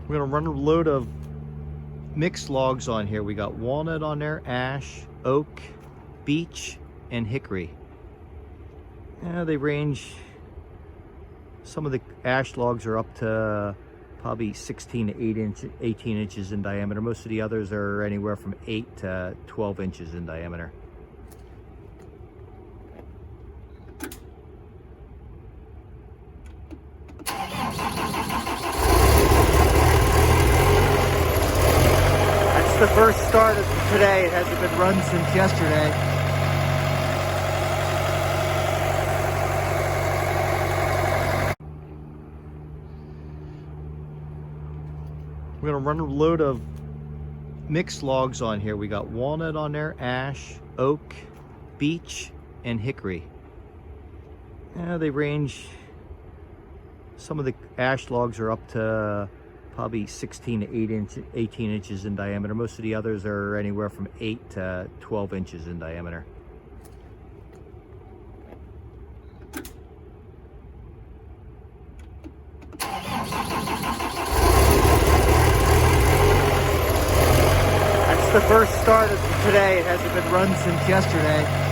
We're gonna run a load of mixed logs on here. We got walnut on there, ash, oak, beech, and hickory. They range, some of the ash logs are up to probably 16 to 18 inches in diameter. Most of the others are anywhere from 8 to 12 inches in diameter. That's the first start of today. It hasn't been run since yesterday. We're gonna run a load of mixed logs on here. We got walnut on there, ash, oak, beech, and hickory. They range, some of the ash logs are up to probably 16 to 18 inches in diameter. Most of the others are anywhere from 8 to 12 inches in diameter. That's the first start of today. It hasn't been run since yesterday.